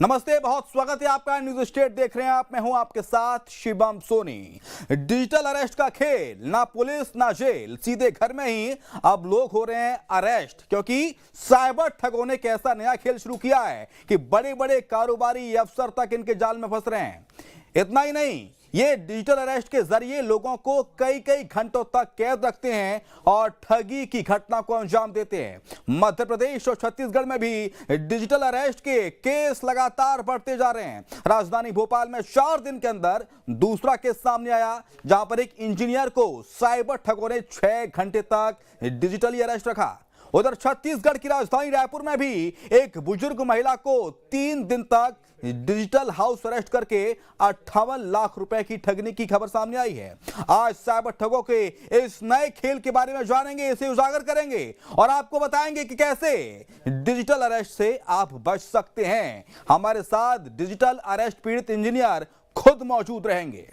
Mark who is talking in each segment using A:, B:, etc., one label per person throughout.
A: नमस्ते, बहुत स्वागत है आपका। न्यूज स्टेट देख रहे हैं आप। मैं हूं आपके साथ शिवम सोनी। डिजिटल अरेस्ट का खेल, ना पुलिस ना जेल, सीधे घर में ही अब लोग हो रहे हैं अरेस्ट, क्योंकि साइबर ठगों ने एक ऐसा नया खेल शुरू किया है कि बड़े बड़े कारोबारी अफसर तक इनके जाल में फंस रहे हैं। इतना ही नहीं, ये डिजिटल अरेस्ट के जरिए लोगों को कई कई घंटों तक कैद रखते हैं और ठगी की घटना को अंजाम देते हैं। मध्य प्रदेश और छत्तीसगढ़ में भी डिजिटल अरेस्ट के केस लगातार बढ़ते जा रहे हैं। राजधानी भोपाल में 4 दिन के अंदर दूसरा केस सामने आया, जहां पर एक इंजीनियर को साइबर ठगों ने 6 घंटे तक डिजिटली अरेस्ट रखा। उधर छत्तीसगढ़ की राजधानी रायपुर में भी एक बुजुर्ग महिला को 3 दिन तक डिजिटल हाउस अरेस्ट करके 58 लाख रुपए की ठगने की खबर सामने आई है। आज साइबर ठगों के इस नए खेल के बारे में जानेंगे, इसे उजागर करेंगे और आपको बताएंगे कि कैसे डिजिटल अरेस्ट से आप बच सकते हैं। हमारे साथ डिजिटल अरेस्ट पीड़ित इंजीनियर खुद मौजूद रहेंगे।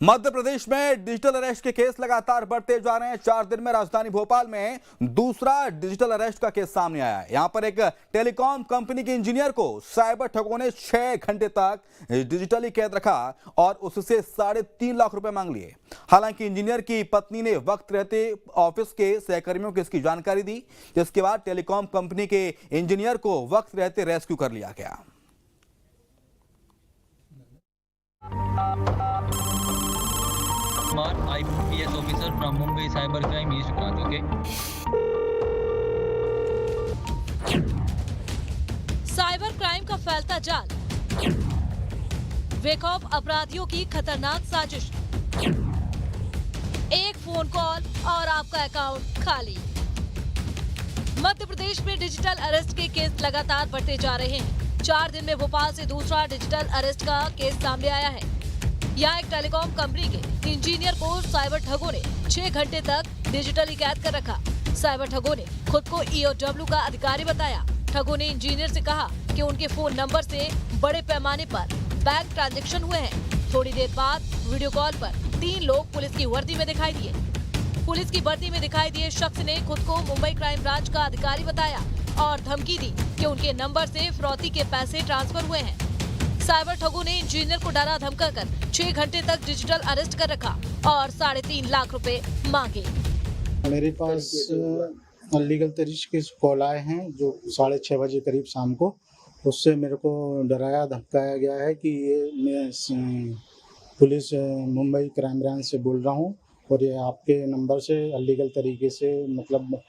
A: मध्य प्रदेश में डिजिटल अरेस्ट के केस लगातार बढ़ते जा रहे हैं। 4 दिन में राजधानी भोपाल में दूसरा डिजिटल अरेस्ट का केस सामने आया है। यहां पर एक टेलीकॉम कंपनी के इंजीनियर को साइबर ठगों ने 6 घंटे तक डिजिटली कैद रखा और उससे 3.5 लाख रुपए मांग लिए। हालांकि इंजीनियर की पत्नी ने वक्त रहते ऑफिस के सहकर्मियों को इसकी जानकारी दी, जिसके बाद टेलीकॉम कंपनी के इंजीनियर को वक्त रहते रेस्क्यू कर लिया गया।
B: IPS officer from Mumbai Cybercrime East Branch. Okay.
C: Cyber crime का फैलता जाल, बेखौफ अपराधियों की खतरनाक साजिश, एक फोन कॉल और आपका अकाउंट खाली। मध्य प्रदेश में डिजिटल अरेस्ट के केस लगातार बढ़ते जा रहे हैं। 4 दिन में भोपाल से दूसरा डिजिटल अरेस्ट का केस सामने आया है। यहाँ एक टेलीकॉम कंपनी के इंजीनियर को साइबर ठगों ने 6 घंटे तक डिजिटली कैद कर रखा। साइबर ठगों ने खुद को EOW का अधिकारी बताया। ठगों ने इंजीनियर से कहा कि उनके फोन नंबर से बड़े पैमाने पर बैंक ट्रांजैक्शन हुए हैं। थोड़ी देर बाद वीडियो कॉल पर 3 लोग पुलिस की वर्दी में दिखाई दिए। पुलिस की वर्दी में दिखाई दिए शख्स ने खुद को मुंबई क्राइम ब्रांच का अधिकारी बताया और धमकी दी कि उनके नंबर से फिरौती के पैसे ट्रांसफर हुए हैं। साइबर ठगों ने इंजीनियर को डरा धमका कर 6 घंटे तक डिजिटल अरेस्ट कर रखा और 3.5 लाख रुपए मांगे।
D: मेरे पास अनलीगल तरीके के कॉल आए हैं जो 6:30 बजे करीब शाम को। उससे मेरे को डराया धमकाया गया है कि ये मैं पुलिस मुंबई क्राइम ब्रांच से बोल रहा हूँ और ये आपके नंबर से अनलीगल तरीके से मतलब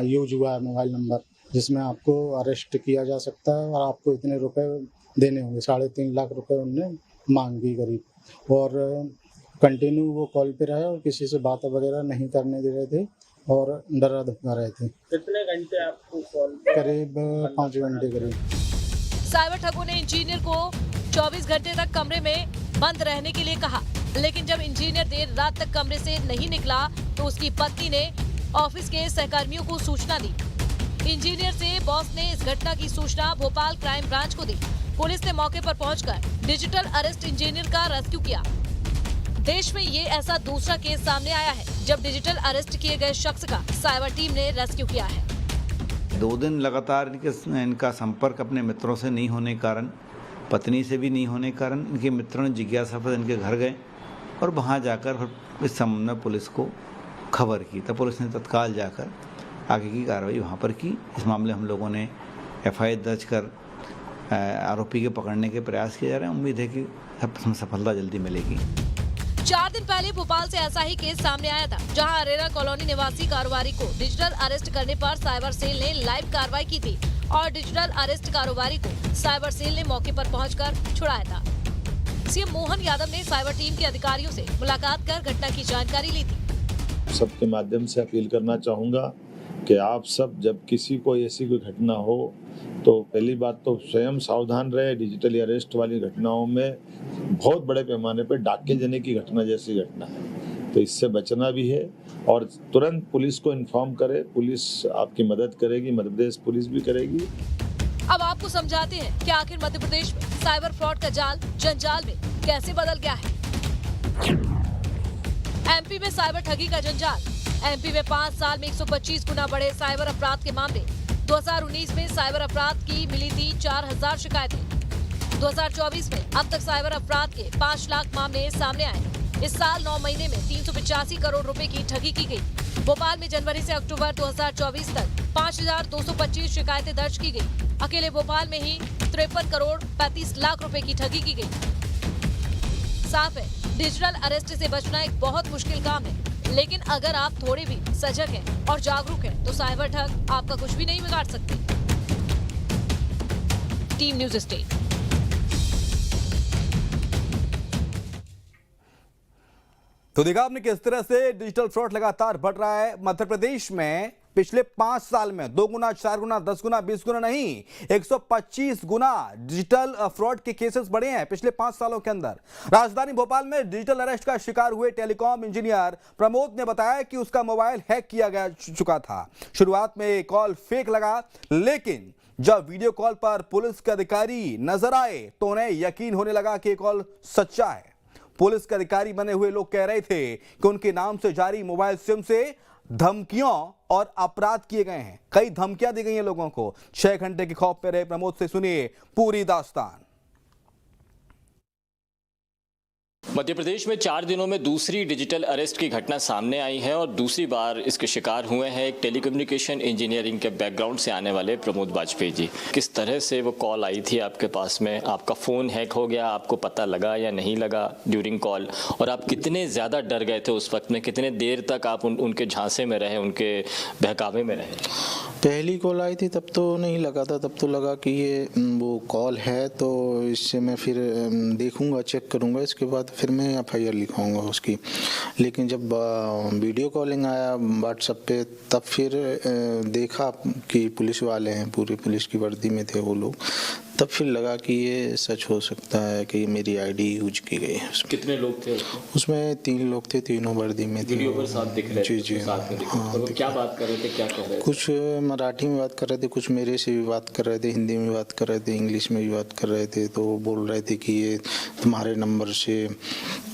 D: यूज हुआ है मोबाइल नंबर, जिसमें आपको अरेस्ट किया जा सकता है और आपको इतने रुपए देने होंगे। 3.5 लाख रुपए उनने मांगी करीब, और कंटिन्यू वो कॉल पे रहे और किसी से बात वगैरह नहीं करने दे रहे थे और डरा धमका रहे थे।
E: कितने घंटे आपको कॉल?
D: करीब 5 घंटे करीब।
C: साइबर ठगों ने इंजीनियर को 24 घंटे तक कमरे में बंद रहने के लिए कहा, लेकिन जब इंजीनियर देर रात तक कमरे से नहीं निकला तो उसकी पत्नी ने ऑफिस के सहकर्मियों को सूचना दी। इंजीनियर से बॉस ने इस घटना की सूचना भोपाल क्राइम ब्रांच को दी। पुलिस ने मौके पर पहुंचकर डिजिटल अरेस्ट इंजीनियर का रेस्क्यू किया। देश में ये ऐसा दूसरा केस सामने आया है जब डिजिटल अरेस्ट किए गए शख्स का साइबर टीम ने रेस्क्यू किया है।
F: 2 दिन लगातार इनका संपर्क अपने मित्रों से नहीं होने के कारण, पत्नी से भी नहीं होने के कारण, इनके मित्रों ने जिज्ञासा पर इनके घर गए और वहाँ जाकर इस संबंध में पुलिस को खबर की। तब पुलिस ने तत्काल जाकर आगे की कार्रवाई वहाँ पर की। इस मामले हम लोगों ने FIR दर्ज कर आरोपी के पकड़ने के प्रयास किए जा रहे हैं। उम्मीद है कि सफलता जल्दी मिलेगी।
C: 4 दिन पहले भोपाल से ऐसा ही केस सामने आया था, जहां अरेरा कॉलोनी निवासी कारोबारी को डिजिटल अरेस्ट करने पर साइबर सेल ने लाइव कार्रवाई की थी और डिजिटल अरेस्ट कारोबारी को साइबर सेल ने मौके पर पहुंचकर छुड़ाया था। CM मोहन यादव ने साइबर टीम के अधिकारियों से मुलाकात कर घटना की जानकारी ली थी।
G: सबके माध्यम से अपील करना चाहूँगा कि आप सब जब किसी को ऐसी कोई घटना हो तो पहली बात तो स्वयं सावधान रहे। डिजिटली अरेस्ट वाली घटनाओं में बहुत बड़े पैमाने पर डाके देने की घटना जैसी घटना है, तो इससे बचना भी है और तुरंत पुलिस को इन्फॉर्म करें। पुलिस आपकी मदद करेगी, मध्य प्रदेश पुलिस भी करेगी।
C: अब आपको समझाते हैं कि आखिर मध्य प्रदेश में साइबर फ्रॉड का जाल जंजाल में कैसे बदल गया है। एमपी में साइबर ठगी का जंजाल। एमपी में 5 साल में 125 गुना बढ़े साइबर अपराध के मामले। 2019 में साइबर अपराध की मिली थी 4000 शिकायतें। 2024 में अब तक साइबर अपराध के 5 लाख मामले सामने आए। इस साल 9 महीने में 385 करोड़ रुपए की ठगी की गई। भोपाल में जनवरी से अक्टूबर 2024 तक 5225 शिकायतें दर्ज की गई। अकेले भोपाल में ही 53 करोड़ 35 लाख रुपए की ठगी की गई। साफ है, डिजिटल अरेस्ट से बचना एक बहुत मुश्किल काम है, लेकिन अगर आप थोड़े भी सजग हैं और जागरूक हैं तो साइबर ठग आपका कुछ भी नहीं बिगाड़ सकते। Team news state.
A: तो देखा आपने किस तरह से डिजिटल फ्रॉड लगातार बढ़ रहा है। मध्य प्रदेश में पिछले 5 साल में 2 गुना, 4 गुना, 10 गुना, 20 गुना नहीं, 125 गुना डिजिटल फ्रॉड के केसेस बढ़े हैं पिछले 5 सालों के अंदर। राजधानी भोपाल में डिजिटल अरेस्ट का शिकार हुए टेलीकॉम इंजीनियर प्रमोद ने बताया कि उसका मोबाइल हैक किया गया चुका था। शुरुआत में कॉल फेक लगा, लेकिन जब वीडियो कॉल पर पुलिस के अधिकारी नजर आए तो उन्हें यकीन होने लगा कि कॉल सच्चा है। पुलिस के अधिकारी बने हुए लोग कह रहे थे कि उनके नाम से जारी मोबाइल सिम से धमकियों और अपराध किए गए हैं। कई धमकियां दी गई हैं लोगों को। 6 घंटे के खौफ में रहे प्रमोद से सुनिए पूरी दास्तान।
H: मध्य प्रदेश में 4 दिनों में दूसरी डिजिटल अरेस्ट की घटना सामने आई है और दूसरी बार इसके शिकार हुए हैं एक टेलीकम्युनिकेशन इंजीनियरिंग के बैकग्राउंड से आने वाले प्रमोद वाजपेयी जी। किस तरह से वो कॉल आई थी आपके पास में, आपका फ़ोन हैक हो गया, आपको पता लगा या नहीं लगा ड्यूरिंग कॉल, और आप कितने ज़्यादा डर गए थे उस वक्त में, कितने देर तक आप उनके झांसे में रहे, उनके बहकावे में रहे?
D: पहली कॉल आई थी तब तो नहीं लगा था, तब तो लगा कि ये वो कॉल है तो इससे मैं फिर देखूंगा, चेक करूंगा, इसके बाद फिर मैं FIR लिखाऊंगा उसकी। लेकिन जब वीडियो कॉलिंग आया व्हाट्सएप पे तब फिर देखा कि पुलिस वाले हैं, पूरी पुलिस की वर्दी में थे वो लोग, तब फिर लगा कि ये सच हो सकता है कि मेरी ID यूज की गई है।
H: कितने लोग थे
D: उसमें 3 लोग थे, तीनों वर्दी में थे।
H: वीडियो पर साथ दिख रहे थे?
D: जी
H: साथ में दिख रहे थे। तो क्या बात कर रहे थे, क्या कह रहे थे?
D: कुछ मराठी में बात कर रहे थे, कुछ मेरे से भी बात कर रहे थे, हिंदी में बात कर रहे थे, इंग्लिश में भी बात कर रहे थे। तो बोल रहे थे कि ये तुम्हारे नंबर से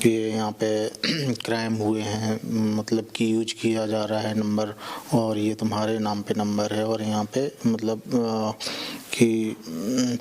D: कि यहाँ पे क्राइम हुए हैं, मतलब कि यूज किया जा रहा है नंबर, और ये तुम्हारे नाम पे नंबर है, और यहाँ पे मतलब कि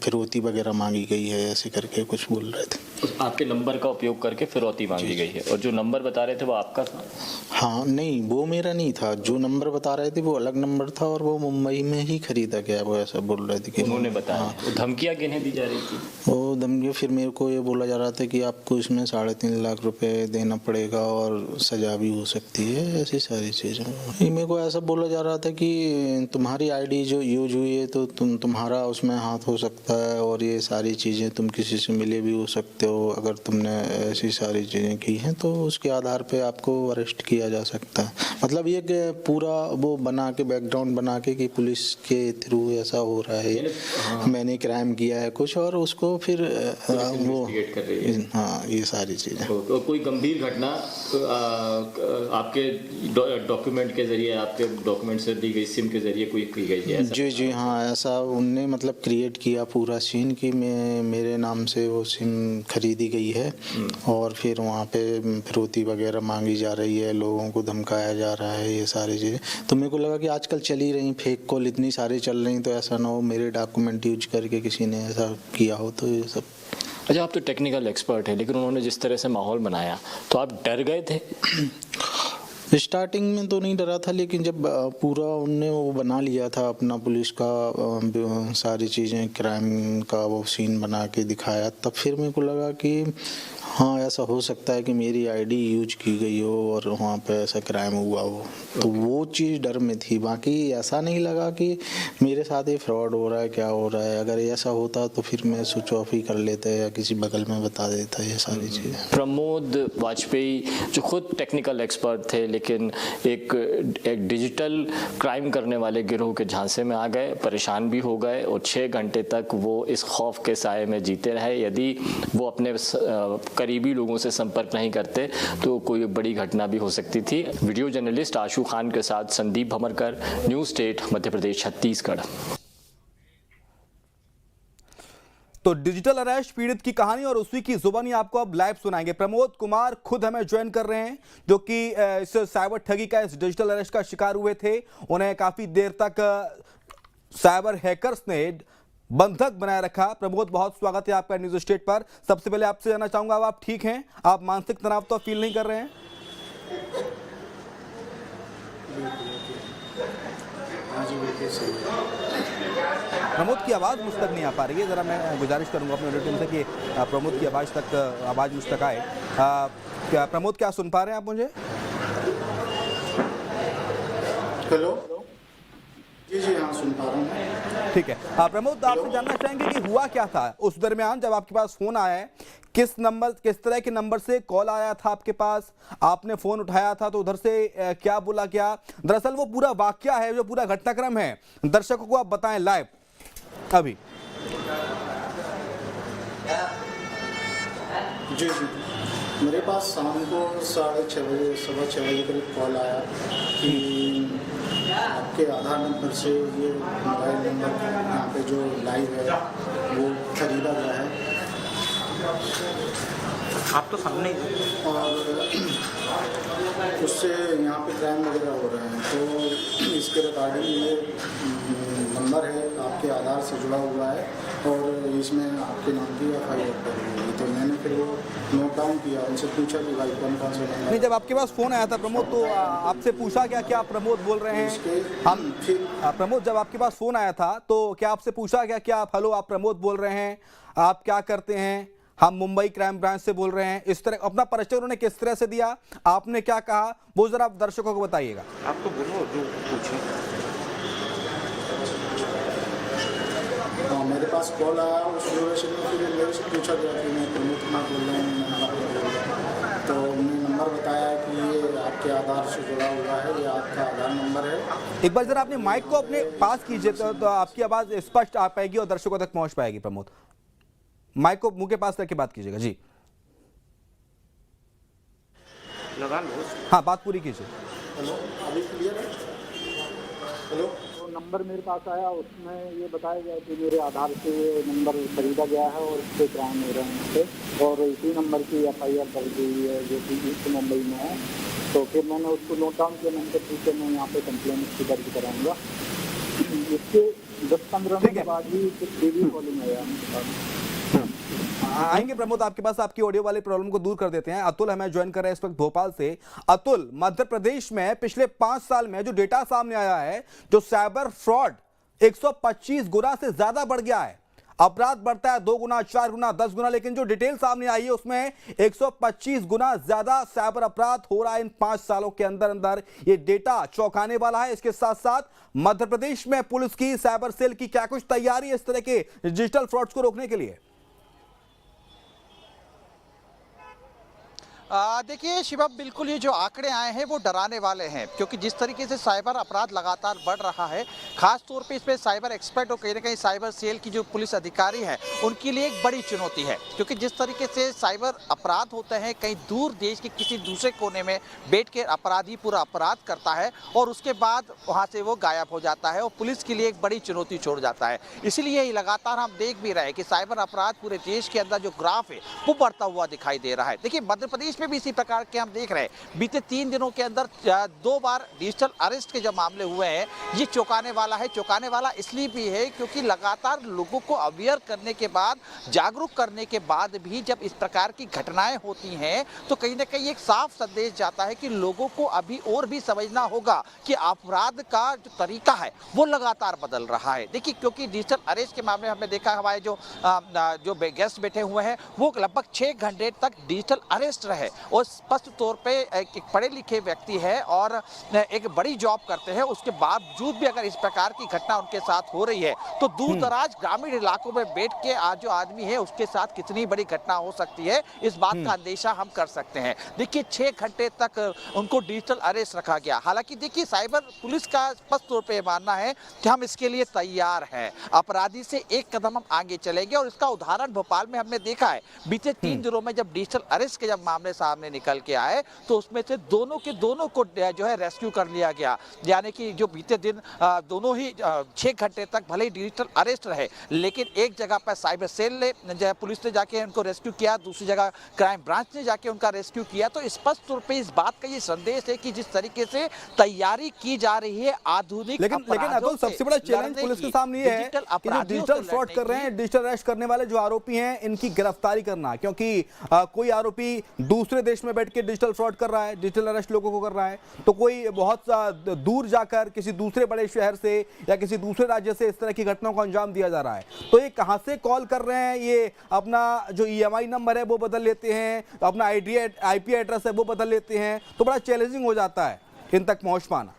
D: फिरौती वगैरह मांगी गई है, ऐसे करके कुछ बोल रहे थे।
H: आपके नंबर का उपयोग करके फिरौती मांगी गई है, और जो नंबर बता रहे थे वो आपका था?
D: हाँ, नहीं वो मेरा नहीं था, जो नंबर बता रहे थे वो अलग नंबर था और वो मुंबई में ही खरीदा गया, वो ऐसा बोल रहे थे कि
H: उन्होंने बताया। हाँ। धमकियाँ किन्हें दी जा रही थी?
D: वो धमकियाँ फिर मेरे को ये बोला जा रहा था कि आपको इसमें 3.5 लाख रुपए देना पड़ेगा और सजा भी हो सकती है, ऐसी सारी चीज़ें। मेरे को ऐसा बोला जा रहा था कि तुम्हारी ID जो यूज हुई है तो तुम्हारा उसमें हाथ हो सकता है, और ये सारी चीज़ें तुम किसी से मिले भी हो सकते हो, अगर तुमने ऐसी सारी चीज़ें की हैं तो उसके आधार पे आपको अरेस्ट किया जा सकता है। मतलब ये पूरा वो बना के, बैकग्राउंड बना के कि पुलिस के थ्रू ऐसा हो रहा है, हाँ। मैंने क्राइम किया है कुछ, और उसको फिर वो
H: कर रही है।
D: हाँ, ये सारी चीज़ें।
H: तो कोई गंभीर घटना आपके डॉक्यूमेंट के जरिए, आपके डॉक्यूमेंट से दी गई सिम के जरिए कोई की गई है?
D: जी हाँ, ऐसा उनने मतलब क्रिएट किया पूरा सीन कि मेरे नाम से वो सिम खरीदी गई है, और फिर वहाँ पे फिरौती वगैरह मांगी जा रही है, लोगों को धमकाया जा रहा है, ये सारी चीज़ें। तो मेरे को लगा कि आजकल चली रही फेक कॉल इतनी सारी चल रही, तो ऐसा ना हो मेरे डॉक्यूमेंट यूज करके किसी ने ऐसा किया हो, तो ये सब।
H: अच्छा, आप तो टेक्निकल एक्सपर्ट है, लेकिन उन्होंने जिस तरह से माहौल बनाया तो आप डर गए थे?
D: स्टार्टिंग में तो नहीं डरा था, लेकिन जब पूरा उनने वो बना लिया था अपना पुलिस का सारी चीज़ें, क्राइम का वो सीन बना के दिखाया, तब फिर मेरे को लगा कि हाँ, ऐसा हो सकता है कि मेरी ID यूज की गई हो और वहाँ पे ऐसा क्राइम हुआ हो, तो वो चीज़ डर में थी। बाकी ऐसा नहीं लगा कि मेरे साथ ये फ्रॉड हो रहा है, क्या हो रहा है। अगर ऐसा होता तो फिर मैं स्विच ऑफ ही कर लेता या किसी बगल में बता देता, ये सारी चीज़ें।
H: प्रमोद वाजपेयी जो खुद टेक्निकल एक्सपर्ट थे, लेकिन एक डिजिटल क्राइम करने वाले गिरोह के झांसे में आ गए, परेशान भी हो गए, और 6 घंटे तक वो इस खौफ के साए में जीते रहे। यदि वो अपने करीबी लोगों से संपर्क नहीं करते तो कोई बड़ी घटना भी हो सकती थी। वीडियो जर्नलिस्ट आशु खान के साथ संदीप भमरकर, न्यूज़ स्टेट, मध्य प्रदेश, छत्तीसगढ़।
A: तो डिजिटल अरेस्ट पीड़ित की कहानी और उसी की जुबानी आपको अब लाइव सुनाएंगे। प्रमोद कुमार खुद हमें ज्वाइन कर रहे हैं, जो कि इस साइबर ठगी का, इस डिजिटल अरेस्ट का शिकार हुए थे। उन्हें काफी देर तक साइबर हैकर्स ने बंधक बनाए रखा। प्रमोद, बहुत स्वागत है आपका न्यूज स्टेट पर। सबसे पहले आपसे जानना चाहूंगा, अब आप ठीक हैं? आप मानसिक तनाव तो फील नहीं कर रहे हैं? प्रमोद की आवाज़ मुझ तक नहीं आ पा रही है, ज़रा मैं गुजारिश करूंगा अपने ऑडियो टीम से कि प्रमोद की आवाज़ मुझ तक आए। क्या प्रमोद, क्या सुन पा रहे हैं आप मुझे?
D: हेलो, जी हाँ, सुन पा रहा हूँ।
A: ठीक है। प्रमोद, आपसे जानना चाहेंगे कि हुआ क्या था उस दरमियान जब आपके पास फोन आया है? किस तरह के नंबर से कॉल आया था आपके पास? आपने फोन उठाया था तो उधर से क्या बोला क्या? दरअसल वो पूरा वाकया है, जो पूरा घटनाक्रम है, दर्शकों को आप बताएं लाइव अभी।
D: जी, मेरे पास शाम को 6:30 बजे, 6:15 बजे करीब कॉल आया कि आपके आधार नंबर से ये मोबाइल नंबर यहाँ पे जो लाइव है वो खरीदा गया है।
E: आप तो सामने
D: और उससे यहाँ पे क्राइम वगैरह हो रहे हैं, तो इसके रिगार्डिंग ये नंबर है आपके आधार से जुड़ा हुआ है और इसमें आपके नाम की FIR करी हुई है। तो मैंने फिर वो नोट डाउन किया, उनसे पूछा कि भाई कौन कौन से नंबर।
A: नहीं, जब आपके पास फोन आया था प्रमोद, तो आपसे पूछा क्या क्या प्रमोद बोल रहे हैं? हम प्रमोद, जब आपके पास फोन आया था तो क्या आपसे पूछा क्या क्या आप हेलो, आप प्रमोद बोल रहे हैं, आप क्या करते हैं, हम मुंबई क्राइम ब्रांच से बोल रहे हैं, इस तरह अपना परिचय उन्होंने किस तरह से दिया, आपने क्या कहा, वो जरा आप दर्शकों को बताइएगा।
E: आप तो बोलो जो पूछे।
D: मेरे पास कॉल आया, उस ड्यूरेशन में फिर मेरे से पूछा गया कि मैं प्रमोद कुमार बोल रहा हूँ। तो उन्होंने नंबर बताया कि ये आपके आधार से जुड़ा हुआ है, ये आपका आधार नंबर है।
A: एक बार जरा अपने माइक को अपने पास कीजिए तो आपकी आवाज़ स्पष्ट आ पाएगी और दर्शकों तक पहुँच पाएगी। प्रमोद, माइक को मुंह के पास रख के बात कीजिएगा जी।
E: लगा लो।
A: हाँ, बात पूरी कीजिए।
D: हेलो, अभी क्लियर है? हेलो,
I: तो नंबर मेरे पास आया, उसमें ये बताया गया कि मेरे आधार से ये नंबर खरीदा गया है और इस पर क्राइम हो रहे हैं इससे, और इसी नंबर की FIR दर्ज हुई है जो कि ईस्ट मुंबई में है। तो फिर मैंने उसको नोट डाउन किया, मैंने कहा ठीक है, मैं यहाँ पे कंप्लेन इसकी दर्ज कराऊंगा। इसके 10-15 मिनट बाद ही वीडियो कॉलिंग आया मेरे पास।
A: आएंगे प्रमोद आपके पास, आपकी ऑडियो वाले प्रॉब्लम को दूर कर देते हैं। अतुल हमें ज्वाइन कर रहे हैं इस वक्त भोपाल से। अतुल, मध्य प्रदेश में पिछले 5 साल में जो डेटा सामने आया है, जो साइबर फ्रॉड 125 गुना से ज्यादा बढ़ गया है। अपराध बढ़ता है 2 गुना, 4 गुना, 10 गुना, लेकिन जो डिटेल सामने आई है उसमें 125 गुना ज्यादा साइबर अपराध हो रहा है इन 5 सालों के अंदर अंदर। ये डेटा चौंकाने वाला है। इसके साथ साथ मध्य प्रदेश में पुलिस की, साइबर सेल की क्या कुछ तैयारी है इस तरह के डिजिटल फ्रॉड्स को रोकने के लिए?
J: देखिए शिवम, बिल्कुल ये जो आंकड़े आए हैं वो डराने वाले हैं, क्योंकि जिस तरीके से साइबर अपराध लगातार बढ़ रहा है, खास तौर पे इसमें साइबर एक्सपर्ट और कहीं ना कहीं साइबर सेल की जो पुलिस अधिकारी हैं उनके लिए एक बड़ी चुनौती है। क्योंकि जिस तरीके से साइबर अपराध होते हैं, कहीं दूर देश के किसी दूसरे कोने में बैठ के अपराधी पूरा अपराध करता है और उसके बाद वहाँ से वो गायब हो जाता है और पुलिस के लिए एक बड़ी चुनौती छोड़ जाता है। इसीलिए लगातार हम देख भी रहे हैं कि साइबर अपराध पूरे देश के अंदर जो ग्राफ है वो बढ़ता हुआ दिखाई दे रहा है। देखिए, मध्य प्रदेश में भी इसी प्रकार के हम देख रहे हैं। बीते 3 दिनों के अंदर 2 बार डिजिटल अरेस्ट के जो मामले हुए हैं, ये चौंकाने वाला है। चौंकाने वाला इसलिए भी है क्योंकि लगातार लोगों को अवेयर करने के बाद, जागरूक करने के बाद भी जब इस प्रकार की घटनाएं होती हैं तो कहीं ना कहीं एक साफ संदेश जाता है कि लोगों को अभी और भी समझना होगा कि अपराध का जो तरीका है वो लगातार बदल रहा है। देखिए, क्योंकि डिजिटल अरेस्ट के मामले में हमने देखा, हमारे जो गेस्ट बैठे हुए हैं वो लगभग 6 घंटे तक डिजिटल अरेस्ट रहे और स्पष्ट तौर पे एक पढ़े लिखे व्यक्ति है और एक बड़ी जॉब करते हैं, उसके बावजूद भी अगर इस प्रकार की घटना उनके साथ हो रही है तो दूर दराज ग्रामीण इलाकों में बैठ के आज जो आदमी है उसके साथ कितनी बड़ी घटना हो सकती है, इस बात का अंदेशा हम कर सकते हैं। देखिए, 6 घंटे तक उनको डिजिटल अरेस्ट रखा गया। हालांकि देखिए, साइबर पुलिस का स्पष्ट तौर पे मानना है कि हम इसके लिए तैयार हैं, अपराधी से एक कदम हम आगे चलेंगे और इसका उदाहरण भोपाल में हमने देखा है। बीते 3 दिनों में जब डिजिटल अरेस्ट के जब मामले सामने निकल के आए तो उसमें से दोनों के दोनों को जो है रेस्क्यू कर लिया गया। यानी कि जो बीते दिन दोनों ही 6 घंटे तक भले ही डिजिटल अरेस्ट रहे, लेकिन एक जगह पर साइबर सेल ने पुलिस ने जाके उनको रेस्क्यू किया, दूसरी जगह क्राइम ब्रांच ने जाके उनका रेस्क्यू किया। तो स्पष्ट तौर पे इस बात का ये संदेश है कि जिस तरीके से तैयारी की जा रही है आधुनिक
A: लेकिन अतुल, सबसे बड़ा चैलेंज पुलिस के सामने ये है कि जो डिजिटल फ्रॉड कर रहे हैं, डिजिटल अरेस्ट करने वाले जो आरोपी हैं, इनकी गिरफ्तारी करना, क्योंकि कोई आरोपी दूसरे देश में बैठ के डिजिटल फ्रॉड कर रहा है, डिजिटल अरेस्ट लोगों को कर रहा है, तो कोई बहुत दूर जाकर किसी दूसरे बड़े शहर से या किसी दूसरे राज्य से इस तरह की घटनाओं को अंजाम दिया जा रहा है। तो ये कहां से कॉल कर रहे हैं, ये अपना जो EMI नंबर है वो बदल लेते हैं, अपना IP एड्रेस है वो बदल लेते हैं, तो बड़ा चैलेंजिंग हो जाता है इन तक पहुंच पाना।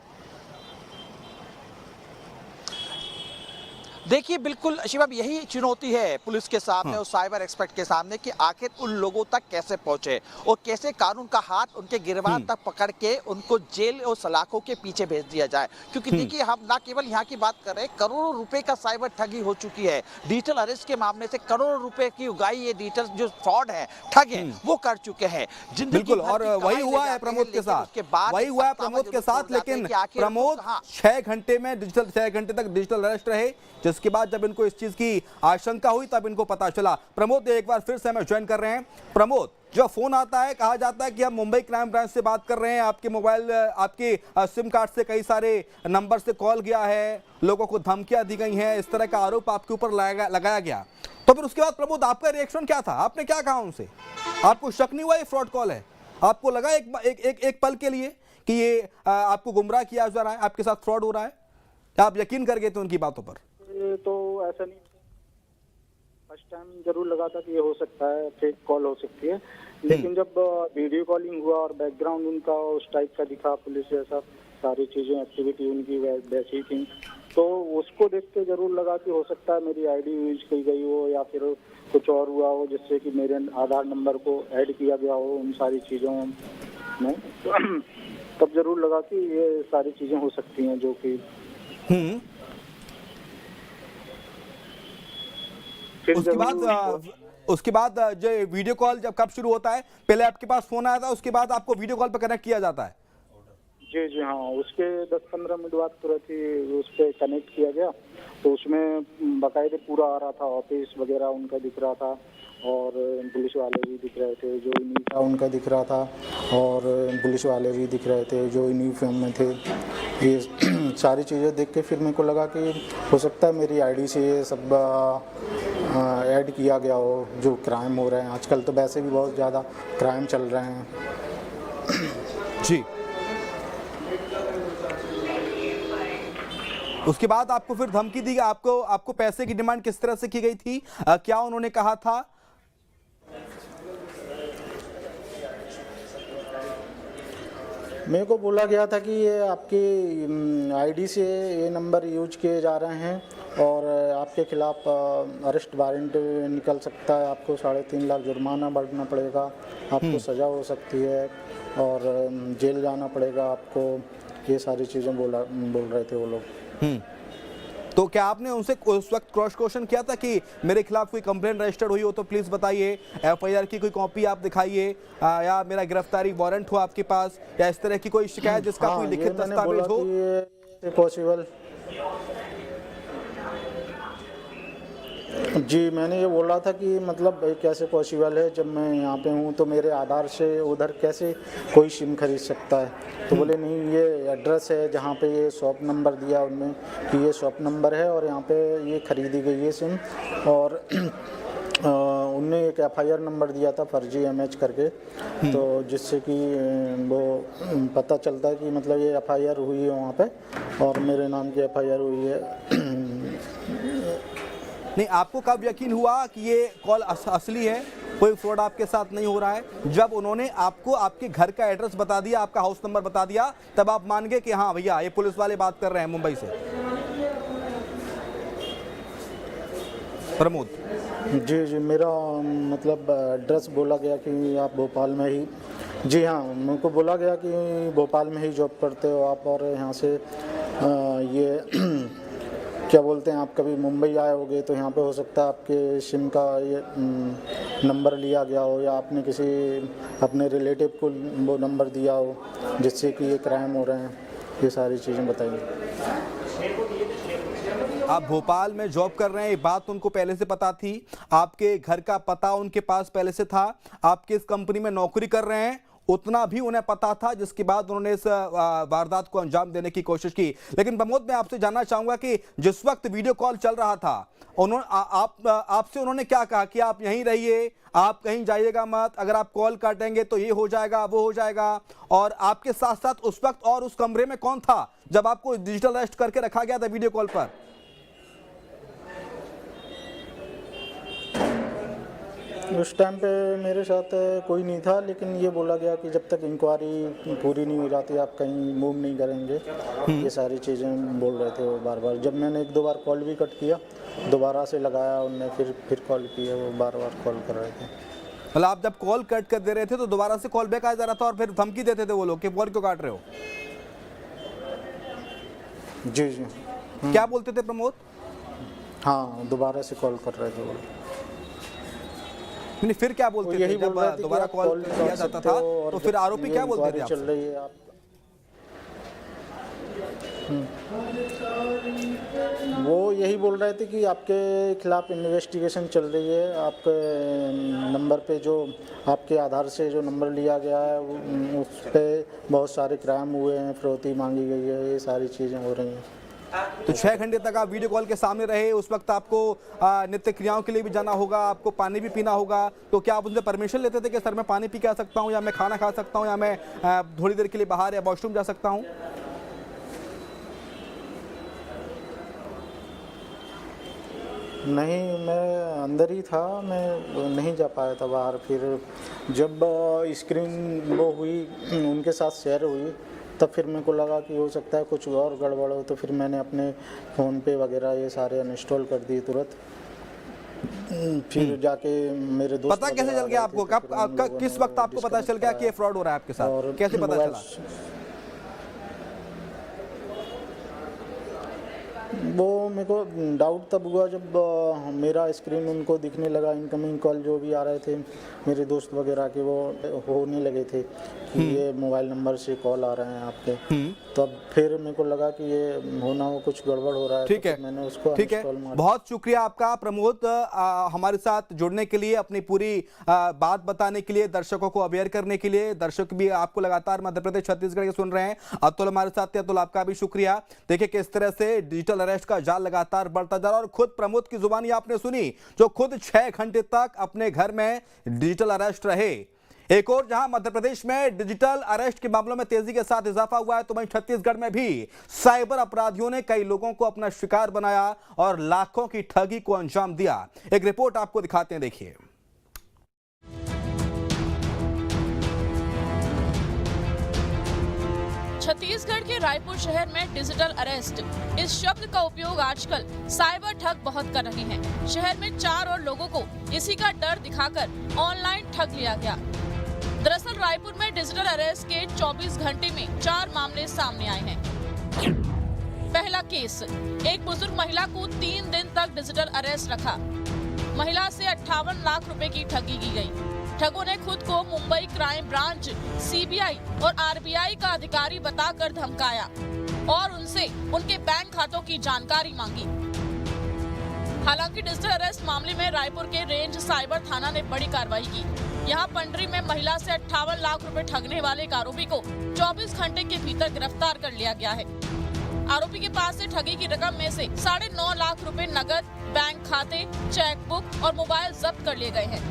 J: देखिए बिल्कुल शिवम, यही चुनौती है पुलिस के सामने और साइबर एक्सपर्ट के सामने कि आखिर उन लोगों तक कैसे पहुंचे और कैसे कानून का हाथ उनके गिरबान तक पकड़ के उनको जेल और सलाखों के पीछे भेज दिया जाए। क्योंकि देखिए, हम ना केवल यहाँ की बात कर रहे हैं, करोड़ों रुपए का साइबर ठगी हो चुकी है। डिजिटल अरेस्ट के मामले से करोड़ों रुपए की उगाई ये डिजिटल जो फ्रॉड है, ठग है, वो कर चुके हैं।
A: बिल्कुल, और वही हुआ है प्रमोद के साथ, वही हुआ है प्रमोद के साथ। लेकिन प्रमोद 6 घंटे में 6 घंटे तक डिजिटल अरेस्ट रहे, जिसके बाद जब इनको इस चीज की आशंका हुई तब इनको पता चला। प्रमोद एक बार फिर से हमें ज्वाइन कर रहे हैं। प्रमोद, जो फोन आता है, कहा जाता है कि हम मुंबई क्राइम ब्रांच से बात कर रहे हैं, आपके मोबाइल, आपके सिम कार्ड से कई सारे नंबर से कॉल गया है, लोगों को धमकियां दी गई हैं, इस तरह का आरोप आपके ऊपर लगाया गया, तो फिर उसके बाद प्रमोद आपका रिएक्शन क्या था? आपने क्या कहा उनसे? आपको शक नहीं हुआ ये फ्रॉड कॉल है? आपको लगा एक पल के लिए कि ये आपको गुमराह किया जा रहा है, आपके साथ फ्रॉड हो रहा है? आप यकीन कर गए थे उनकी बातों पर?
I: तो ऐसा नहीं, फर्स्ट टाइम जरूर लगा था कि ये हो सकता है, फेक कॉल हो सकती है, लेकिन जब वीडियो कॉलिंग हुआ और बैकग्राउंड उनका उस टाइप का दिखा, पुलिस जैसा सारी चीजें, एक्टिविटी उनकी वैसी थी, तो उसको देख के जरूर लगा कि हो सकता है मेरी ID यूज की गई हो या फिर कुछ और हुआ हो, जिससे कि मेरे आधार नंबर को ऐड किया गया हो उन सारी चीजों में। तब जरूर लगा कि ये सारी चीजें हो सकती हैं जो कि
A: उसके बाद जो वीडियो कॉल जब कब शुरू होता है? पहले आपके पास फोन आया था, उसके बाद आपको वीडियो कॉल पर कनेक्ट किया जाता है?
I: जी हाँ, उसके 10-15 मिनट बाद तुरंत ही उस पर कनेक्ट किया गया, तो उसमें बाकायदे पूरा आ रहा था, ऑफिस वगैरह उनका दिख रहा था और पुलिस वाले भी दिख रहे थे, जो यूनिफॉर्म उनका दिख रहा था, और पुलिस वाले भी दिख रहे थे जो यूनिफॉर्म में थे। ये सारी चीज़ें देख के फिर मेरे को लगा कि हो सकता है मेरी ID से ये सब ऐड किया गया हो, जो क्राइम हो रहे हैं आजकल, तो वैसे भी बहुत ज़्यादा क्राइम चल रहे हैं।
A: जी, उसके बाद आपको फिर धमकी दी, आपको पैसे की डिमांड किस तरह से की गई थी? क्या उन्होंने कहा था?
D: मेरे को बोला गया था कि ये आपकी ID से ये नंबर यूज किए जा रहे हैं और आपके खिलाफ अरेस्ट वारंट निकल सकता है, आपको 3.5 लाख जुर्माना भरना पड़ेगा, आपको सज़ा हो सकती है और जेल जाना पड़ेगा आपको, ये सारी चीज़ें बोल रहे थे वो लोग।
A: तो क्या आपने उनसे उस वक्त क्रॉस क्वेश्चन किया था कि मेरे खिलाफ कोई कंप्लेंट रजिस्टर्ड हुई हो तो प्लीज बताइए, FIR की कोई कॉपी आप दिखाइए, या मेरा गिरफ्तारी वारंट हो आपके पास, या इस तरह की कोई शिकायत जिसका कोई लिखित दस्तावेज हो?
D: पॉसिबल जी, मैंने ये बोला था कि मतलब कैसे पॉसिबल है, जब मैं यहाँ पे हूँ तो मेरे आधार से उधर कैसे कोई सिम खरीद सकता है? तो बोले नहीं, ये एड्रेस है जहाँ पे ये शॉप नंबर दिया उनमें कि ये शॉप नंबर है और यहाँ पे ये खरीदी गई है सिम, और उनने एक FIR नंबर दिया था फर्जी MH करके, तो जिससे कि वो पता चलता है कि मतलब ये FIR हुई है वहाँ पे और मेरे नाम की FIR हुई है।
A: नहीं, आपको कब यकीन हुआ कि ये कॉल असली है, कोई फ्रॉड आपके साथ नहीं हो रहा है? जब उन्होंने आपको आपके घर का एड्रेस बता दिया, आपका हाउस नंबर बता दिया, तब आप मान गए कि हाँ भैया ये पुलिस वाले बात कर रहे हैं मुंबई से? प्रमोद
D: जी, मेरा मतलब एड्रेस बोला गया कि आप भोपाल में ही, जी हाँ, मुझको बोला गया कि भोपाल में ही जॉब करते हो आप और यहाँ से ये क्या बोलते हैं, आप कभी मुंबई आए होगे तो यहाँ पे हो सकता है आपके सिम का ये नंबर लिया गया हो, या आपने किसी अपने रिलेटिव को वो नंबर दिया हो जिससे कि ये क्राइम हो रहे हैं। ये सारी चीज़ें बताइए।
A: आप भोपाल में जॉब कर रहे हैं, ये बात उनको पहले से पता थी? आपके घर का पता उनके पास पहले से था? आप किस कंपनी में नौकरी कर रहे हैं उतना भी उन्हें पता था, जिसके बाद उन्होंने इस वारदात को अंजाम देने की कोशिश की। लेकिन प्रमोद, मैं आपसे जानना चाहूंगा कि जिस वक्त वीडियो कॉल चल रहा था आपसे उन्होंने क्या कहा कि आप यहीं रहिए, आप कहीं जाइएगा मत, अगर आप कॉल काटेंगे तो ये हो जाएगा, वो हो जाएगा? और आपके साथ साथ उस वक्त और उस कमरे में कौन था जब आपको डिजिटल अरेस्ट करके रखा गया था वीडियो कॉल पर?
D: उस टाइम पे मेरे साथ कोई नहीं था, लेकिन ये बोला गया कि जब तक इंक्वायरी पूरी नहीं हो जाती आप कहीं मूव नहीं करेंगे। ये सारी चीज़ें बोल रहे थे वो बार बार। जब मैंने 1-2 बार कॉल भी कट किया, दोबारा से लगाया उनने, फिर कॉल किया, वो बार बार कॉल कर रहे थे।
A: मतलब आप जब कॉल कट कर दे रहे थे तो दोबारा से कॉल बैक आ जा रहा था और फिर धमकी देते थे वो लोग कि कॉल क्यों काट रहे हो?
D: जी जी।
A: क्या बोलते थे प्रमोद?
D: हाँ, दोबारा से कॉल कर रहे थे वो।
A: नहीं, फिर क्या बोलते थे जब दोबारा कॉल किया जाता था? तो फिर आरोपी क्या बोलते थे आपसे?
D: चल रही है आप। वो यही बोल रहे थे कि आपके खिलाफ इन्वेस्टिगेशन चल रही है, आपके नंबर पे जो आपके आधार से जो नंबर लिया गया है उस पर बहुत सारे क्राइम हुए हैं, फिरौती मांगी गई है, ये सारी चीज़ें हो रही हैं।
A: तो 6 घंटे तक आप वीडियो कॉल के सामने रहे, उस वक्त आपको नित्य क्रियाओं के लिए भी जाना होगा, आपको पानी भी पीना होगा, तो क्या आप उनसे परमिशन लेते थे कि सर मैं पानी पी के आ सकता हूँ, या मैं खाना खा सकता हूँ, या मैं थोड़ी देर के लिए बाहर या वॉशरूम जा सकता हूँ?
D: नहीं, मैं अंदर ही था, मैं नहीं जा पाया था बाहर। फिर जब स्क्रीन वो हुई उनके साथ शेयर हुई तब फिर मेरे को लगा कि हो सकता है कुछ और गड़बड़ हो, तो फिर मैंने अपने फ़ोन पे वगैरह ये सारे अनइंस्टॉल कर दिए तुरंत। फिर जाके मेरे दोस्त
A: पता कैसे चल गया आपको? किस वक्त आपको पता चल गया कि ये फ्रॉड हो रहा है आपके साथ? कैसे पता चला?
D: वो मेरे को डाउट तब हुआ जब मेरा स्क्रीन उनको दिखने लगा, इनकमिंग कॉल जो भी आ रहे थे मेरे दोस्त वगैरह के, वो होने लगे थे कि ये मोबाइल नंबर से कॉल आ रहे हैं आपके। तब फिर मेरे को लगा कि ये होना हो कुछ गड़बड़ हो रहा है।
A: ठीक है,
D: तो मैंने उसको
A: ठीक है। बहुत शुक्रिया आपका प्रमोद, हमारे साथ जुड़ने के लिए, अपनी पूरी बात बताने के लिए, दर्शकों को अवेयर करने के लिए। दर्शक भी आपको लगातार मध्य प्रदेश छत्तीसगढ़ के सुन रहे हैं। अतुल हमारे साथ थे, अतुल आपका भी शुक्रिया। देखिए किस तरह से डिजिटल अरेस्ट का जाल लगातार बढ़ता जा रहा है, और खुद प्रमोद की जुबानी आपने सुनी, जो खुद 6 घंटे तक अपने घर में डिजिटल अरेस्ट रहे। एक और जहां मध्य प्रदेश में डिजिटल अरेस्ट के मामलों में तेजी के साथ इजाफा हुआ है, तो वहीं छत्तीसगढ़ में भी साइबर अपराधियों ने कई लोगों को अपना शिकार बनाया और लाखों की ठगी को अंजाम दिया। एक रिपोर्ट आपको दिखाते हैं, देखिए।
K: छत्तीसगढ़ के रायपुर शहर में डिजिटल अरेस्ट, इस शब्द का उपयोग आजकल साइबर ठग बहुत कर रहे हैं। शहर में 4 और लोगों को इसी का डर दिखाकर ऑनलाइन ठग लिया गया। दरअसल रायपुर में डिजिटल अरेस्ट के 24 घंटे में 4 मामले सामने आए हैं। पहला केस, एक बुजुर्ग महिला को 3 दिन तक डिजिटल अरेस्ट रखा। महिला से 58 लाख रुपए की ठगी की गई। ठगों ने खुद को मुंबई क्राइम ब्रांच, सीबीआई और आरबीआई का अधिकारी बताकर धमकाया और उनसे उनके बैंक खातों की जानकारी मांगी। हालांकि डिजिटल अरेस्ट मामले में रायपुर के रेंज साइबर थाना ने बड़ी कार्रवाई की। यहां पंडरी में महिला से 58 लाख रुपए ठगने वाले एक आरोपी को 24 घंटे के भीतर गिरफ्तार कर लिया गया है। आरोपी के पास से ठगी की रकम में से 9.5 लाख रुपए नकद, बैंक खाते, चेकबुक और मोबाइल जब्त कर लिए गए हैं।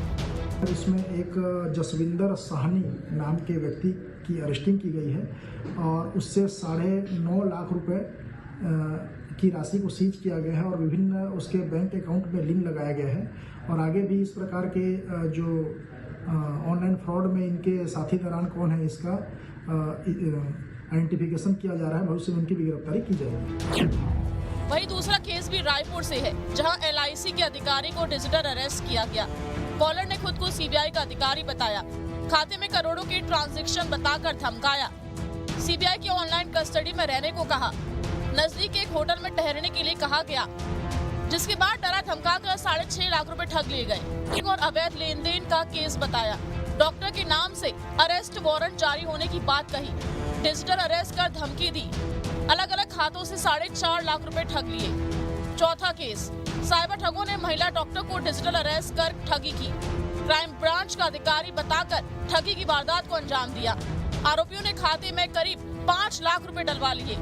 L: इसमें एक जसविंदर साहनी नाम के व्यक्ति की अरेस्टिंग की गई है और उससे 9.5 लाख रुपए की राशि को सीज किया गया है और विभिन्न उसके बैंक अकाउंट में लिंक लगाया गया है। और आगे भी इस प्रकार के जो ऑनलाइन फ्रॉड में इनके साथी दौरान कौन है, इसका आइडेंटिफिकेशन किया जा रहा है। भविष्य में उनकी भी गिरफ्तारी की जाएगी।
K: वहीं दूसरा केस भी रायपुर से है, जहां LIC के अधिकारी को डिजिटल अरेस्ट किया गया। कॉलर ने खुद को सीबीआई का अधिकारी बताया, खाते में करोड़ों की ट्रांजैक्शन बताकर धमकाया, सीबीआई की ऑनलाइन कस्टडी में रहने को कहा। नजदीक एक होटल में ठहरने के लिए कहा गया, जिसके बाद डरा धमकाकर 6.5 लाख रुपए ठग लिए गए और अवैध लेन देन का केस बताया। डॉक्टर के नाम से अरेस्ट वारंट जारी होने की बात कही, डिजिटल अरेस्ट कर धमकी दी, अलग अलग खातों से 4.5 लाख रुपए ठग लिए। चौथा केस, साइबर ठगों ने महिला डॉक्टर को डिजिटल अरेस्ट कर ठगी की। क्राइम ब्रांच का अधिकारी बताकर ठगी की वारदात को अंजाम दिया। आरोपियों ने खाते में करीब 5 लाख रुपए डलवा लिए।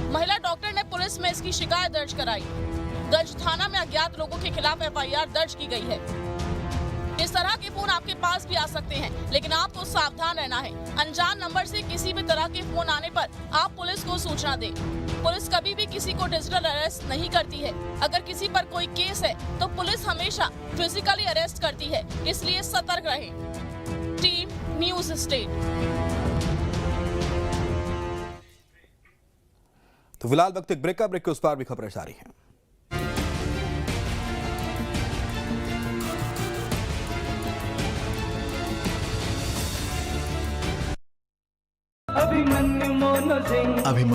K: महिला डॉक्टर ने पुलिस में इसकी शिकायत दर्ज कराई। गंज थाना में अज्ञात लोगों के खिलाफ FIR दर्ज की गई है। इस तरह के फोन आपके पास भी आ सकते हैं, लेकिन आपको सावधान रहना है। अनजान नंबर से किसी भी तरह के फोन आने पर आप पुलिस को सूचना दें। पुलिस कभी भी किसी को डिजिटल अरेस्ट नहीं करती है। अगर किसी पर कोई केस है तो पुलिस हमेशा फिजिकली अरेस्ट करती है, इसलिए सतर्क रहें। Team news state.
A: तो फिलहाल वक्त एक ब्रेक के उस पार भी खबरें जारी हैं।
M: अभिमन्यु मोनो सिंह